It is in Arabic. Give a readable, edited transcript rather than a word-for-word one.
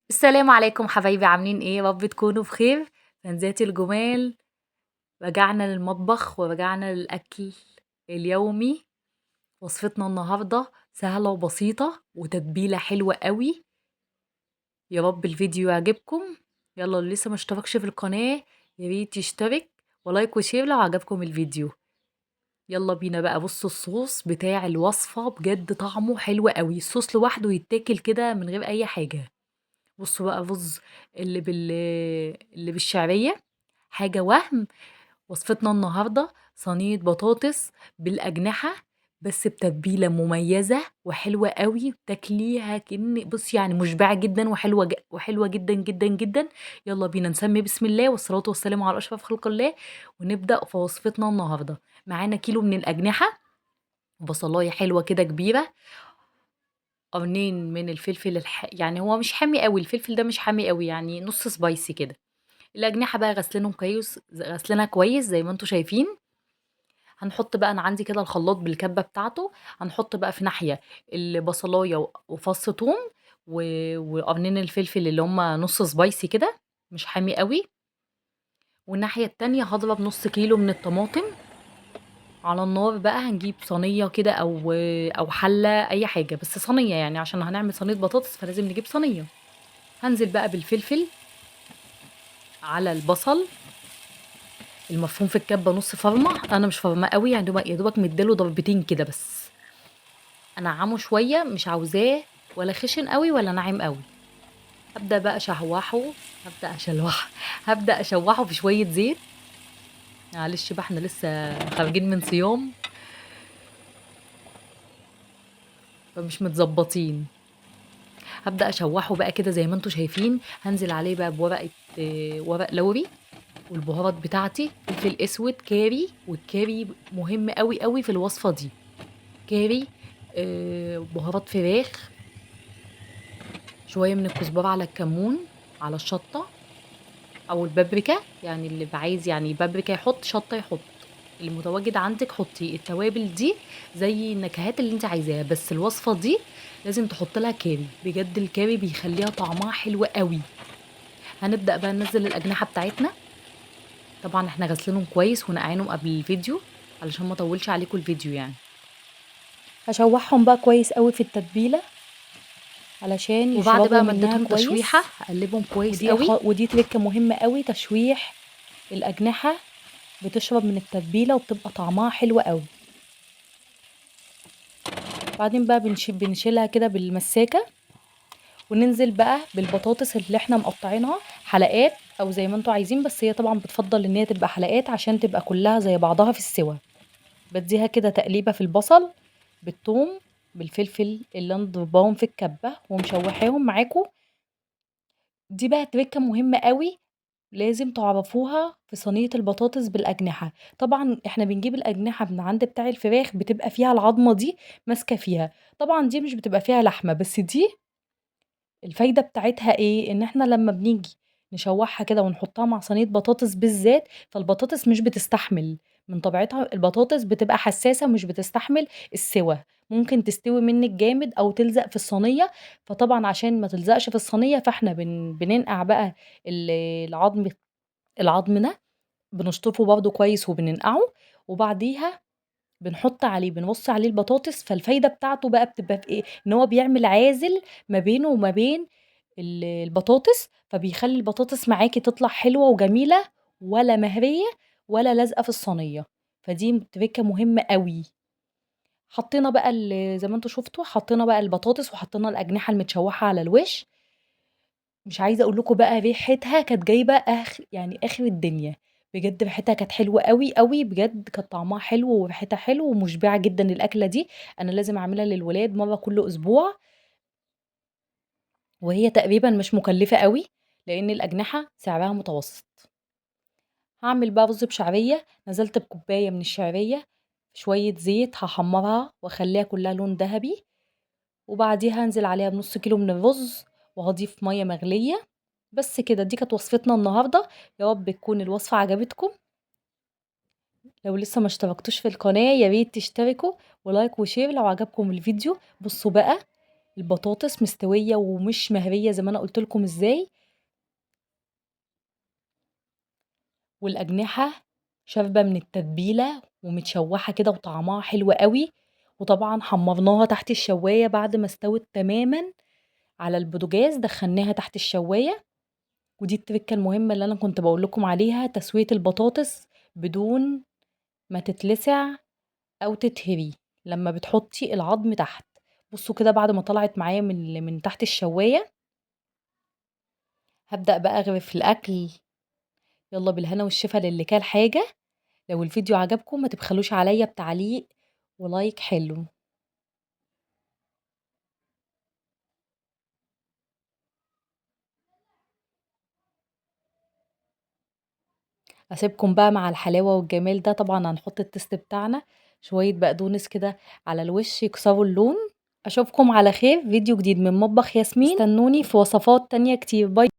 السلام عليكم حبايبي، عاملين ايه؟ يا رب تكونوا بخير. فانزاتي الجمال، رجعنا للمطبخ ورجعنا للأكل اليومي. وصفتنا النهاردة سهلة وبسيطة وتتبيلة حلوة قوي. يا رب الفيديو يعجبكم. يلا اللي لسه ما اشتركش في القناة ياريت يشترك ولايك وشير لو عجبكم الفيديو. يلا بينا بقى. بصوا الصوص بتاع الوصفة بجد طعمه حلو قوي، الصوص لوحده يتاكل كده من غير اي حاجة. بصوا بقى الرز اللي بالشعرية حاجة وهم. وصفتنا النهاردة صينية بطاطس بالأجنحة، بس بتتبيلة مميزة وحلوة قوي، تاكليها كأن بص يعني مشبعة جدا وحلوة جدا جدا جدا. يلا بينا نسمي بسم الله والصلاة والسلام على أشرف خلق الله، ونبدأ في وصفتنا النهاردة. معانا كيلو من الأجنحة، بصلاية حلوة كده كبيرة، قرنين من الفلفل يعني هو مش حامي قوي، الفلفل ده مش حامي قوي، يعني نص سبايسي كده. الأجنحة بقى غسلينهم كويس، غسلينها كويس زي ما انتوا شايفين. هنحط بقى، انا عندي كده الخلاط بالكبة بتاعته. هنحط بقى في ناحية البصلاية وفص ثوم وقرنين الفلفل اللي هما نص سبايسي كده، مش حامي قوي. والناحية التانية هضرب نص كيلو من الطماطم على النار. بقى هنجيب صينية كده او حلة اي حاجة، بس صينية يعني عشان هنعمل صينية بطاطس فلازم نجيب صينية. هنزل بقى بالفلفل على البصل المفروم في الكبة نص فرمة، انا مش فرماه قوي يعني، يا دوبك مديله ضربتين كده بس. انعمه شويه، مش عاوزاه ولا خشن قوي ولا ناعم قوي. هبدا بقى اشوحه، هبدا اشوحه هبدا اشوحه في شويه زيت. معلش بقى احنا لسه خارجين من صيام فمش متظبطين. هبدا اشوحه بقى كده زي ما انتم شايفين. هنزل عليه بقى بورقه ورق لوري، والبهارات بتاعتي فلفل اسود كاري، والكاري مهم قوي قوي في الوصفه دي. كاري، بهارات فراخ، شوية من الكزبرة على الكمون على الشطة أو البابريكا، يعني اللي عايز يعني بابريكا يحط، شطة يحط، المتواجد عندك حطي التوابل دي زي النكهات اللي انت عايزاها. بس الوصفة دي لازم تحط لها كاري، بجد الكاري بيخليها طعمها حلو قوي. هنبدأ بقى ننزل الأجنحة بتاعتنا. طبعا احنا غسلينهم كويس ونقعينهم قبل الفيديو علشان ما اطولش عليكم الفيديو يعني. هشوحهم بقى كويس قوي في التتبيلة علشان وبعد يشربوا بقى ما منها اديتهم تشويحة كويس. هقلبهم كويس قوي. ودي تركة مهمة قوي، تشويح الأجنحة بتشرب من التتبيلة وبتبقى طعمها حلو قوي. بعدين بقى بنشيلها كده بالمساكة، وننزل بقى بالبطاطس اللي احنا مقطعينها حلقات او زي ما انتوا عايزين، بس هي طبعا بتفضل ان هي تبقى حلقات عشان تبقى كلها زي بعضها في السوا. بديها كده تقليبة في البصل بالثوم بالفلفل اللي انا ضرباهم في الكبة ومشوحاهم معاكم. دي بقى تركة مهمة قوي، لازم تعرفوها في صينية البطاطس بالأجنحة. طبعا احنا بنجيب الأجنحة من عند بتاع الفراخ بتبقى فيها العظمة دي ماسكة فيها، طبعا دي مش بتبقى فيها لحمة، بس دي الفايدة بتاعتها ايه؟ ان احنا لما بنيجي نشوحها كده ونحطها مع صينية بطاطس بالذات، فالبطاطس مش بتستحمل، من طبيعتها البطاطس بتبقى حساسة ومش بتستحمل السوى، ممكن تستوي منك جامد او تلزق في الصينية. فطبعا عشان ما تلزقش في الصينية فاحنا بننقع بقى ال- العظم العظم ده بنشطفه برضه كويس وبننقعه، وبعديها بنوصي عليه البطاطس. فالفايدة بتاعته بقى بتبقى في ايه؟ ان هو بيعمل عازل ما بينه وما بين البطاطس، فبيخلي البطاطس معاكي تطلع حلوة وجميلة، ولا مهرية ولا لازقة في الصينية. فدي تركة مهمة قوي. حطينا بقى زي ما انتوا شفتوا، حطينا بقى البطاطس وحطينا الأجنحة المتشوحة على الوش. مش عايزة اقول لكم بقى ريحتها كانت جايبة يعني اخر الدنيا. بجد ريحتها كانت حلوة قوي قوي، بجد كانت طعمها حلو وريحتها حلو ومشبعة جدا الأكلة دي. انا لازم اعملها للولاد مرة كل اسبوع، وهي تقريبا مش مكلفة قوي لان الأجنحة سعرها متوسط. هعمل بقى رز بشعرية. نزلت بكوباية من الشعرية في شوية زيت، هحمرها واخليها كلها لون ذهبي، وبعديها هنزل عليها بنص كيلو من الرز وهضيف مية مغلية. بس كده، دي كانت وصفتنا النهاردة. يا رب تكون الوصفة عجبتكم. لو لسه ما اشتركتوش في القناة يا ريت تشتركوا، ولايك وشير لو عجبكم الفيديو. بصوا بقى البطاطس مستوية ومش مهرية زي ما أنا قُلت لكم إزاي، والأجنحة شاربة من التتبيلة ومتشوحة كده وطعمها حلو أوي، وطبعًا حمّرناها تحت الشواية بعد ما استوت تمامًا على البوتاجاز دخّلناها تحت الشواية، ودي التركة المهمة اللي أنا كنت باقول لكم عليها، تسوية البطاطس بدون ما تتلسع أو تتهري، لمّا بتحطّي العضم تحت. بُصّوا كده بعد ما طلعت معايا من تحت الشواية، هابدأ بقى أغرف الأكل، يالّا بالهنا والشفا للي كَل حاجة. لو الفيديو عجبكم ما تبخلوش عليَّ بتعليق ولايك حلو. أسيبكم بقى مع الحلاوة والجمال ده، طبعًا هنحط التيست بتاعنا، شوية بقدونس كده على الوش يكسروا اللون. أشوفكم على خير، فيديو جديد من مطبخ ياسمين، استنوني في وصفات تانية كتير، باي.